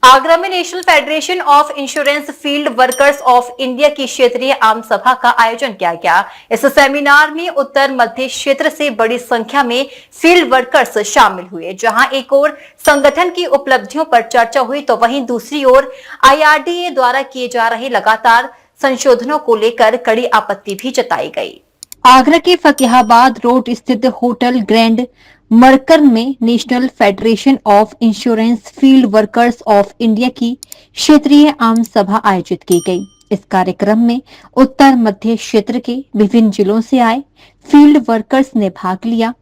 आगरा में national federation of insurance field workers of India की क्षेत्रीय आम सभा का आयोजन किया गया। इस सेमिनार में उत्तर मध्य क्षेत्र से बड़ी संख्या में फील्ड वर्कर्स शामिल हुए। जहां एक ओर संगठन की उपलब्धियों पर चर्चा हुई तो वहीं दूसरी ओर आईआरडीए द्वारा किए जा रहे लगातार संशोधनों को लेकर कड़ी आपत्ति भी जताई गई। आगरा के फतेहाबाद रोड स्थित होटल ग्रैंड मरकन में national federation of insurance field workers of India की क्षेत्रीय आम सभा आयोजित की गई। इस कार्यक्रम में उत्तर मध्य क्षेत्र के विभिन्न जिलों से आए फील्ड वर्कर्स ने भाग लिया।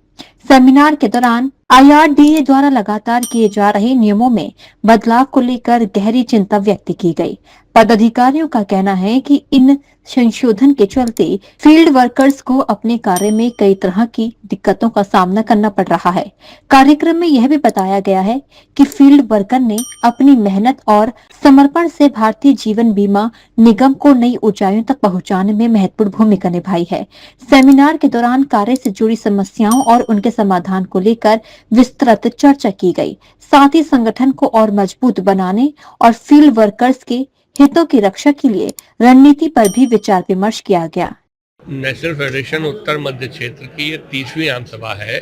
सेमिनार के दौरान आईआरडीए द्वारा लगातार किए जा रहे नियमों में बदलाव को लेकर गहरी चिंता व्यक्त की गई। पदाधिकारियों का कहना है कि इन संशोधन के चलते फील्ड वर्कर्स को अपने कार्य में कई तरह की दिक्कतों का सामना करना पड़ रहा है। कार्यक्रम में यह भी बताया गया है कि फील्ड वर्कर ने अपनी मेहनत और समर्पण से भारतीय जीवन बीमा निगम को नई ऊंचाइयों तक पहुंचाने में महत्वपूर्ण भूमिका निभाई है। सेमिनार के दौरान कार्य से जुड़ी समस्याओं और उनके समाधान को लेकर विस्तृत चर्चा की गई। साथ ही संगठन को और मजबूत बनाने और फील्ड वर्कर्स के हितों की रक्षा के लिए रणनीति पर भी विचार विमर्श किया गया। नेशनल फेडरेशन उत्तर मध्य क्षेत्र की ये 30वीं आम सभा है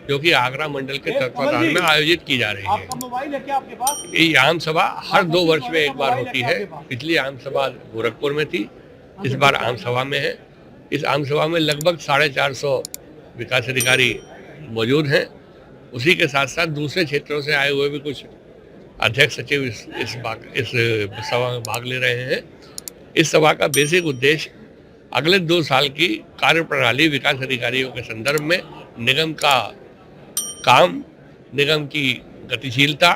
जो कि आगरा मंडल के तत्वाधान में आयोजित की जा रही है। ये आम सभा हर 2 वर्ष में एक बार होती है। पिछली आम सभा गोरखपुर में थी, इस बार आम सभा में है। इस आम सभा में लगभग 450 विकास अधिकारी मौजूद हैं। उसी के साथ साथ दूसरे क्षेत्रों से आए हुए भी कुछ अध्यक्ष सचिव इस सभा में भाग ले रहे हैं। इस सभा का बेसिक उद्देश्य अगले 2 साल की कार्य प्रणाली विकास अधिकारियों के संदर्भ में निगम का काम, निगम की गतिशीलता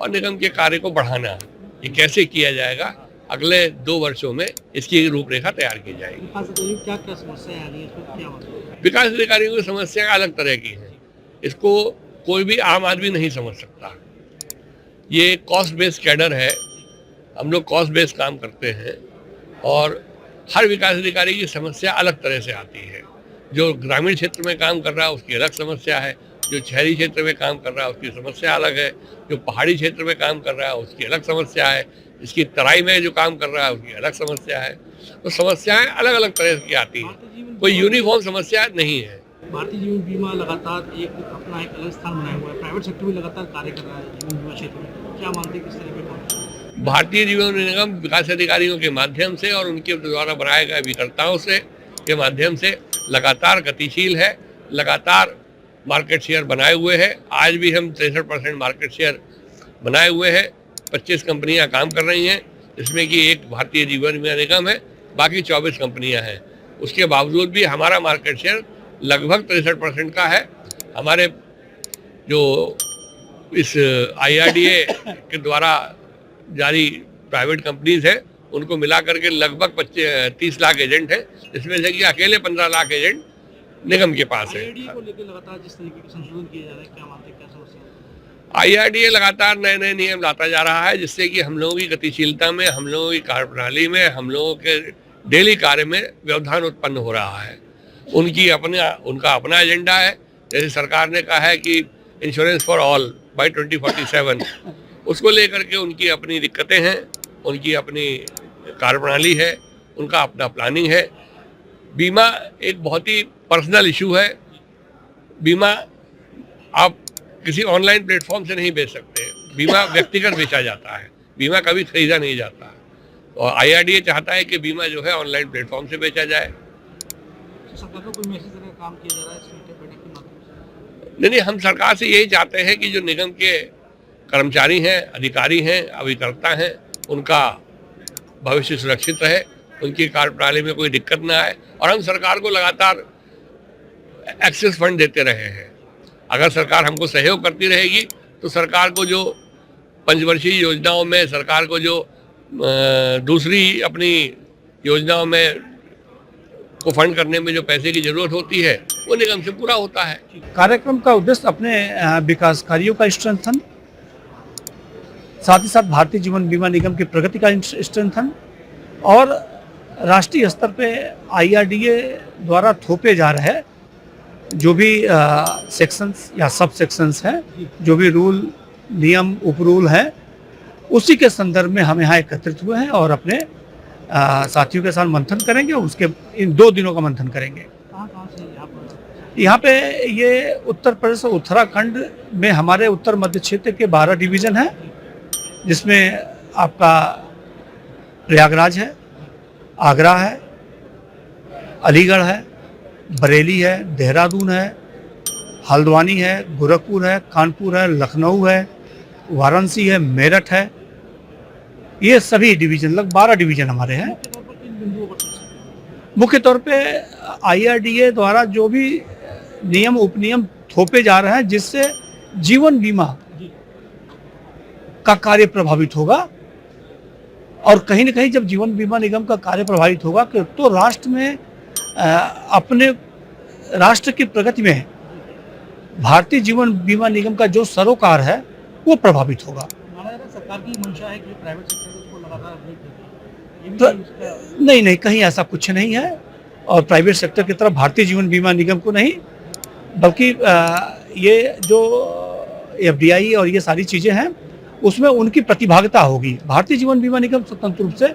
और निगम के कार्य को बढ़ाना, ये कैसे किया जाएगा, अगले 2 वर्षों में इसकी रूपरेखा तैयार की जाएगी। क्या क्या समस्याएं आ रही है? विकास अधिकारियों की समस्याएं अलग तरह की हैं। इसको कोई भी आम आदमी नहीं समझ सकता। ये कॉस्ट बेस्ड कैडर है, हम लोग कॉस्ट बेस्ड काम करते हैं और हर विकास अधिकारी की समस्या अलग तरह से आती है। जो ग्रामीण क्षेत्र में काम कर रहा है उसकी अलग समस्या है, जो शहरी क्षेत्र में काम कर रहा है उसकी समस्या अलग है, जो पहाड़ी क्षेत्र में काम कर रहा है उसकी अलग समस्या है, इसकी तराई में जो काम कर रहा है उसकी अलग समस्या है। तो समस्याएं अलग अलग तरह की आती हैं, कोई यूनिफॉर्म समस्या नहीं है। भारतीय जीवन बीमा लगातार एक अलग स्थान बनाया हुआ है, प्राइवेट सेक्टर भी लगातार कार्य कर रहा है जीवन बीमा क्षेत्र में। क्या मानते हैं किस तरह के? भारतीय जीवन निगम विकास अधिकारियों के माध्यम से और उनके द्वारा बनाए गए अभिकर्ताओं से के माध्यम से लगातार गतिशील है, लगातार मार्केट शेयर बनाए हुए है। आज भी हम 63% मार्केट शेयर बनाए हुए हैं। 25 कंपनियां काम कर रही हैं, जिसमें कि एक भारतीय जीवन बीमा निगम है, बाकी 24 कंपनियां हैं। उसके बावजूद भी हमारा मार्केट शेयर लगभग 63% का है। हमारे जो इस आईआरडीए के द्वारा जारी प्राइवेट कंपनीज है उनको मिला करके लगभग 30 लाख एजेंट हैं, जिसमें से कि अकेले 15 लाख एजेंट निगम के पास है। को लेकर लगातार जिस तरीके के संशोधन किए जा रहे हैं, क्या मानते हैं, क्या समस्या? आईआरडीए लगातार नए नए नियम लाता जा रहा है, जिससे कि हम लोगों की गतिशीलता में, हम लोगों की कार्यप्रणाली में, हम लोगों के डेली कार्य में व्यवधान उत्पन्न हो रहा है। उनका अपना एजेंडा है। जैसे सरकार ने कहा है कि इंश्योरेंस फॉर ऑल बाय 2047, उसको लेकर के उनकी अपनी दिक्कतें हैं, उनकी अपनी कार्यप्रणाली है, उनका अपना प्लानिंग है। बीमा एक बहुत ही पर्सनल इशू है। बीमा आप किसी ऑनलाइन प्लेटफॉर्म से नहीं बेच सकते। बीमा व्यक्तिगत बेचा जाता है, बीमा कभी खरीदा नहीं जाता। और आईआरडीए चाहता है कि बीमा जो है ऑनलाइन प्लेटफॉर्म से बेचा जाए। सरकार को कोई मैसेज देने का काम किया जा रहा है के माध्यम से? नहीं, हम सरकार से यही चाहते हैं कि जो निगम के कर्मचारी हैं, अधिकारी हैं, अभिकर्ता हैं, उनका भविष्य सुरक्षित रहे, उनकी कार्यप्रणाली में कोई दिक्कत ना आए। और हम सरकार को लगातार एक्सेस फंड देते रहे हैं। अगर सरकार हमको सहयोग करती रहेगी तो सरकार को जो पंचवर्षीय योजनाओं में, सरकार को जो दूसरी अपनी योजनाओं में को फंड करने में जो पैसे की जरूरत होती है वो निगम से पूरा होता है। कार्यक्रम का उद्देश्य अपने विकास कार्यों का स्ट्रेंथन, साथ ही साथ भारतीय जीवन बीमा निगम की प्रगति का स्ट्रेंथन और राष्ट्रीय स्तर पे आईआरडीए द्वारा थोपे जा रहे जो भी सेक्शंस या सब सेक्शंस हैं, जो भी रूल, नियम, उप रूल हैं, उसी के संदर्भ में हम यहाँ एकत्रित हुए हैं और अपने साथियों के साथ मंथन करेंगे। उसके इन 2 दिनों का मंथन करेंगे। यहाँ पे ये उत्तर प्रदेश और उत्तराखंड में हमारे उत्तर मध्य क्षेत्र के 12 डिवीज़न हैं, जिसमें आपका प्रयागराज है, आगरा है, अलीगढ़ है, बरेली है, देहरादून है, हल्द्वानी है, गोरखपुर है, कानपुर है, लखनऊ है, वाराणसी है, मेरठ है। ये सभी डिवीज़न, लगभग 12 डिवीज़न हमारे हैं। मुख्य तौर पे IRDA द्वारा जो भी नियम उपनियम थोपे जा रहे हैं, जिससे जीवन बीमा का कार्य प्रभावित होगा, और कहीं न कहीं जब जीवन बीमा निगम का कार्य प्रभावित होगा तो राष्ट्र में अपने राष्ट्र की प्रगति में भारतीय जीवन बीमा निगम का जो सरोकार है वो प्रभावित होगा। सरकार की मंशा है कि प्राइवेट सेक्टर को लगातार अपडेट करती है। नहीं, कहीं ऐसा कुछ नहीं है, और प्राइवेट सेक्टर की तरफ भारतीय जीवन बीमा निगम को नहीं, बल्कि ये जो FDI और ये सारी चीज़ें हैं उसमें उनकी प्रतिभागिता होगी। भारतीय जीवन बीमा निगम स्वतंत्र रूप से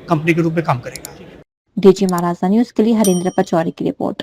कंपनी के रूप में काम करेगा। डीजी महाराजा न्यूज के लिए हरेंद्र पचौरी की रिपोर्ट।